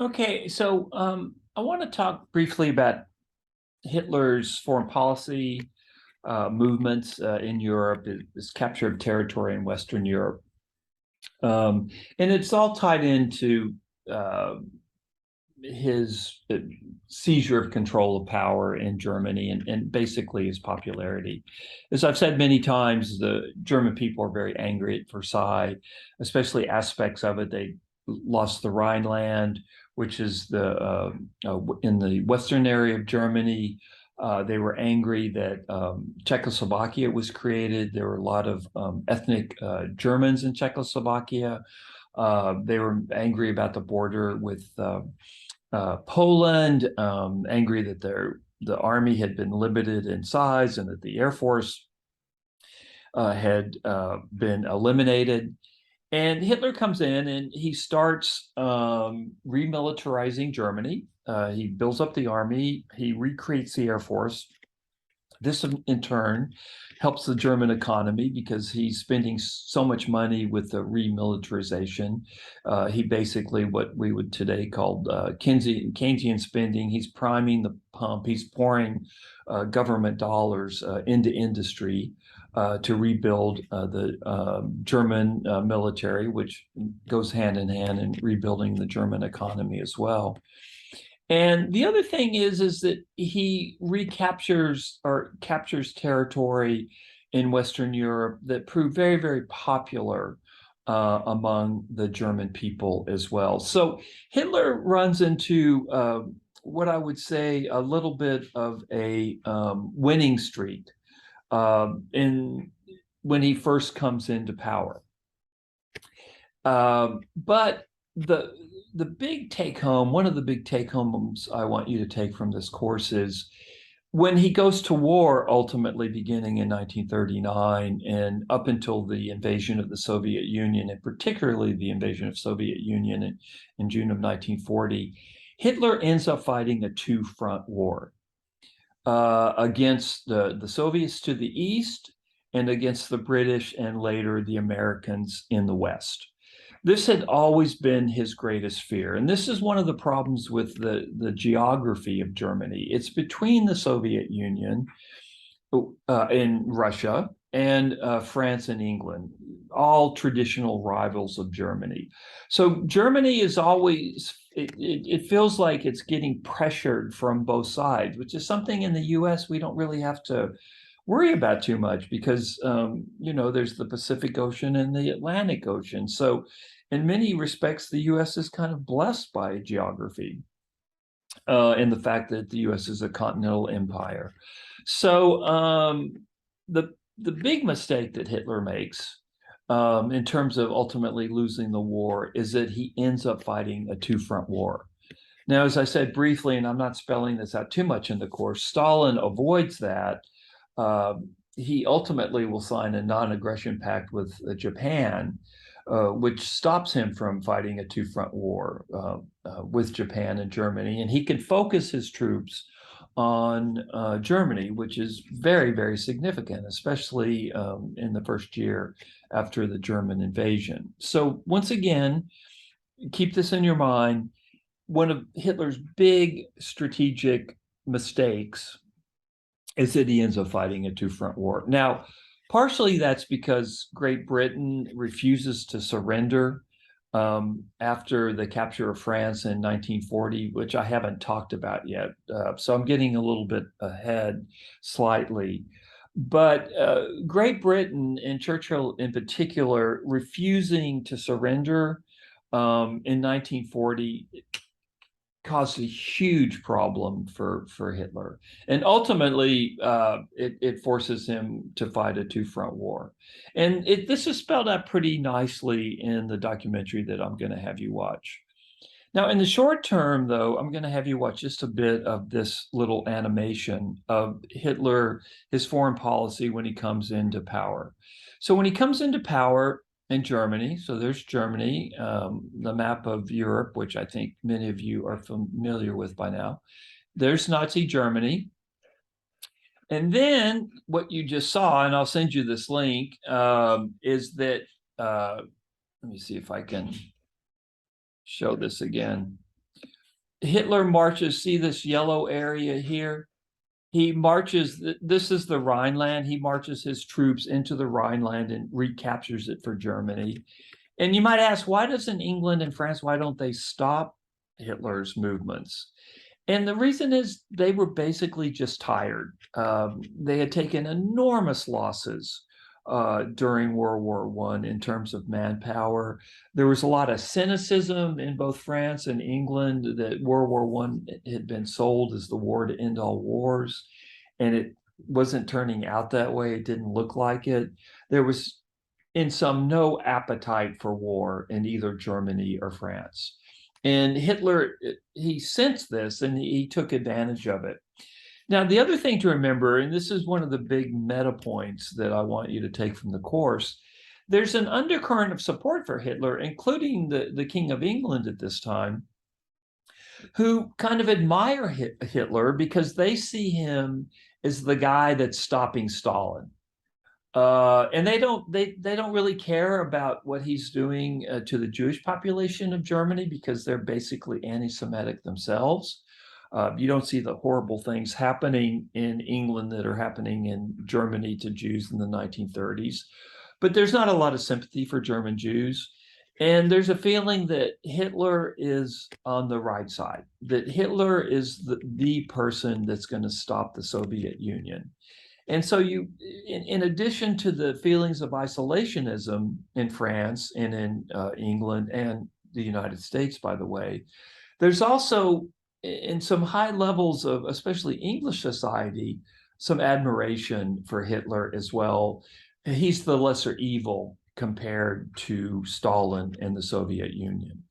Okay, so I want to talk briefly about Hitler's foreign policy movements in Europe, his capture of territory in Western Europe. And it's all tied into uh, his seizure of control of power in Germany and basically his popularity. As I've said many times, the German people are very angry at Versailles, especially aspects of it. They lost the Rhineland, which is in the western area of Germany. They were angry that Czechoslovakia was created. There were a lot of ethnic Germans in Czechoslovakia. They were angry about the border with Poland, angry that the army had been limited in size and that the Air Force had been eliminated. And Hitler comes in and he starts remilitarizing Germany. He builds up the army, he recreates the Air Force. This, in turn, helps the German economy because he's spending so much money with the remilitarization. He basically, what we would today call Keynesian spending, he's priming the pump, he's pouring government dollars into industry to rebuild the German military, which goes hand in hand in rebuilding the German economy as well. And the other thing is that he recaptures or captures territory in Western Europe that proved very, very popular among the German people as well. So Hitler runs into what I would say a little bit of a winning streak in when he first comes into power. But the big take home, one of the big take homes I want you to take from this course is when he goes to war, ultimately beginning in 1939 and up until the invasion of the Soviet Union, and particularly the invasion of Soviet Union in June of 1940, Hitler ends up fighting a two-front war against the Soviets to the east and against the British and later the Americans in the West. This had always been his greatest fear. And this is one of the problems with the geography of Germany. It's between the Soviet Union in Russia and France and England, all traditional rivals of Germany. So Germany is always, it feels like it's getting pressured from both sides, which is something in the US we don't really have to worry about too much because, there's the Pacific Ocean and the Atlantic Ocean. So in many respects, the US is kind of blessed by geography and the fact that the US is a continental empire. So the big mistake that Hitler makes in terms of ultimately losing the war is that he ends up fighting a two-front war. Now, as I said briefly, and I'm not spelling this out too much in the course, Stalin avoids that. He ultimately will sign a non-aggression pact with Japan, which stops him from fighting a two-front war with Japan and Germany. And he can focus his troops on Germany, which is very, very significant, especially in the first year after the German invasion. So once again, keep this in your mind. One of Hitler's big strategic mistakes is that he ends up fighting a two-front war. Now, partially that's because Great Britain refuses to surrender after the capture of France in 1940, which I haven't talked about yet. So I'm getting a little bit ahead slightly. But Great Britain and Churchill in particular refusing to surrender in 1940 caused a huge problem for Hitler, and ultimately it forces him to fight a two-front war. And this is spelled out pretty nicely in the documentary that I'm going to have you watch. Now, in the short term, though, I'm going to have you watch just a bit of this little animation of Hitler, his foreign policy when he comes into power. So when he comes into power, in Germany. So there's Germany, the map of Europe, which I think many of you are familiar with by now. There's Nazi Germany. And then what you just saw, and I'll send you this link, is that, let me see if I can show this again. Hitler marches, see this yellow area here? He marches, this is the Rhineland. He marches his troops into the Rhineland and recaptures it for Germany. And you might ask, why doesn't England and France, why don't they stop Hitler's movements? And the reason is they were basically just tired. They had taken enormous losses during World War I in terms of manpower. There was a lot of cynicism in both France and England that World War I had been sold as the war to end all wars, and it wasn't turning out that way. It didn't look like it. There was, in some, no appetite for war in either Germany or France. And Hitler, he sensed this and he took advantage of it. Now, the other thing to remember, and this is one of the big meta points that I want you to take from the course, there's an undercurrent of support for Hitler, including the King of England at this time, who kind of admire Hitler because they see him as the guy that's stopping Stalin. And they don't really care about what he's doing to the Jewish population of Germany because they're basically anti-Semitic themselves. You don't see the horrible things happening in England that are happening in Germany to Jews in the 1930s. But there's not a lot of sympathy for German Jews. And there's a feeling that Hitler is on the right side, that Hitler is the person that's going to stop the Soviet Union. And so in addition to the feelings of isolationism in France and in England and the United States, by the way, there's also in some high levels of especially English society, some admiration for Hitler as well. He's the lesser evil compared to Stalin and the Soviet Union.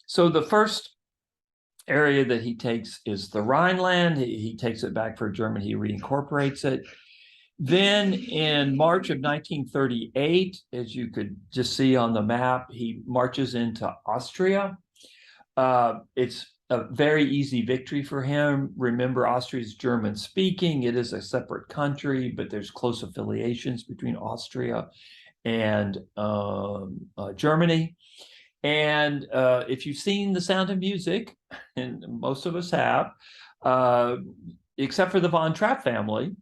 So the first area that he takes is the Rhineland. He takes it back for Germany. He reincorporates it. Then in March of 1938, as you could just see on the map, he marches into Austria. It's a very easy victory for him. Remember, Austria is German speaking. It is a separate country, but there's close affiliations between Austria and Germany. And if you've seen The Sound of Music, and most of us have, except for the Von Trapp family,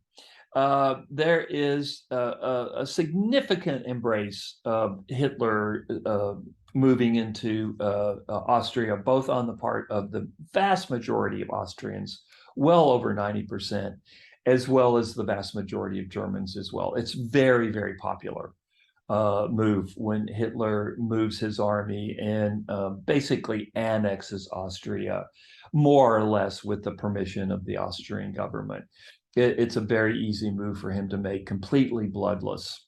there is a significant embrace of Hitler moving into Austria, both on the part of the vast majority of Austrians, well over 90%, as well as the vast majority of Germans as well. It's very, very popular move when Hitler moves his army and basically annexes Austria, more or less with the permission of the Austrian government. It's a very easy move for him to make, completely bloodless.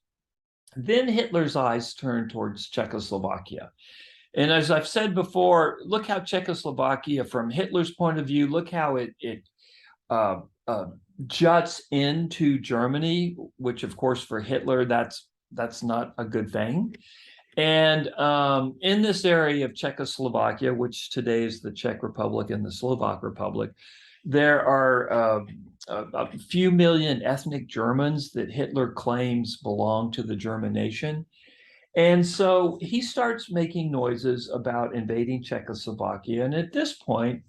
Then Hitler's eyes turn towards Czechoslovakia. And as I've said before, look how Czechoslovakia, from Hitler's point of view, look how it juts into Germany, which of course for Hitler, that's not a good thing. And in this area of Czechoslovakia, which today is the Czech Republic and the Slovak Republic, there are a few million ethnic Germans that Hitler claims belong to the German nation. And so he starts making noises about invading Czechoslovakia. And at this point,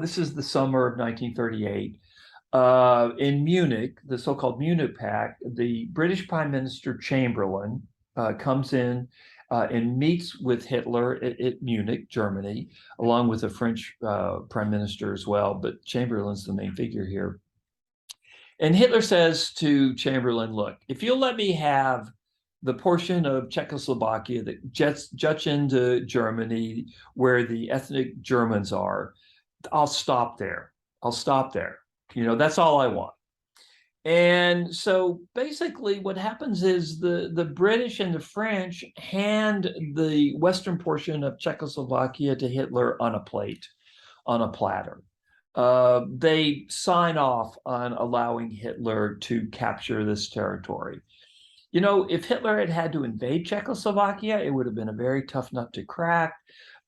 this is the summer of 1938, in Munich, the so-called Munich Pact, the British Prime Minister Chamberlain comes in and meets with Hitler at Munich, Germany, along with a French prime minister as well, but Chamberlain's the main figure here. And Hitler says to Chamberlain, look, if you'll let me have the portion of Czechoslovakia that juts into Germany where the ethnic Germans are, I'll stop there. I'll stop there. You know, that's all I want. And so basically what happens is the British and the French hand the western portion of Czechoslovakia to Hitler on a plate, on a platter. They sign off on allowing Hitler to capture this territory. You know, if Hitler had had to invade Czechoslovakia, it would have been a very tough nut to crack.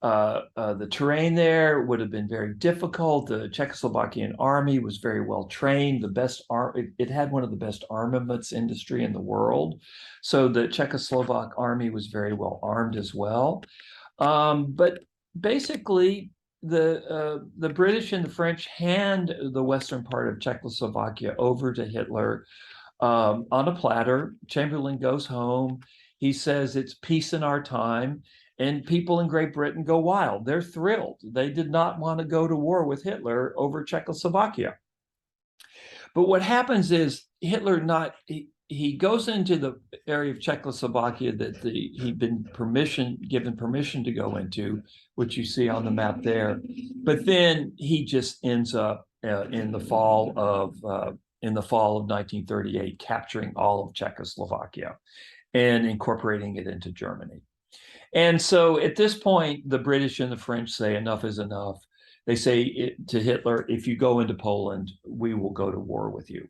The terrain there would have been very difficult. The Czechoslovakian army was very well trained. It had one of the best armaments industry in the world. So the Czechoslovak army was very well armed as well. But basically, the British and the French hand the western part of Czechoslovakia over to Hitler on a platter. Chamberlain goes home. He says it's peace in our time. And people in Great Britain go wild. They're thrilled. They did not want to go to war with Hitler over Czechoslovakia. But what happens is Hitler he goes into the area of Czechoslovakia that he'd been given permission to go into, which you see on the map there. But then he just ends up in the fall of 1938, capturing all of Czechoslovakia and incorporating it into Germany. And so at this point, the British and the French say enough is enough. They say to Hitler, if you go into Poland, we will go to war with you.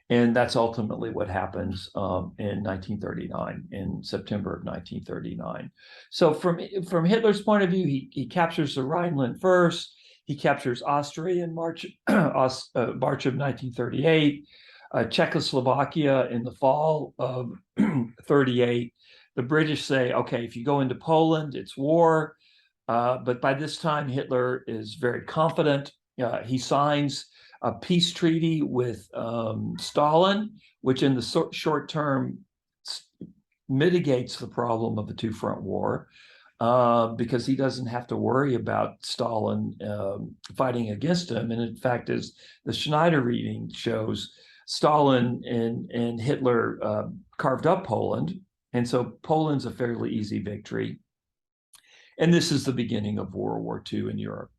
And that's ultimately what happens in 1939, in September of 1939. So from Hitler's point of view, he captures the Rhineland first. He captures Austria in March of 1938, Czechoslovakia in the fall of 38. The British say, okay, if you go into Poland, it's war. But by this time, Hitler is very confident. He signs a peace treaty with Stalin, which in the short term mitigates the problem of the two-front war, because he doesn't have to worry about Stalin fighting against him. And in fact, as the Schneider reading shows, Stalin and Hitler carved up Poland. And so Poland's a fairly easy victory. And this is the beginning of World War II in Europe.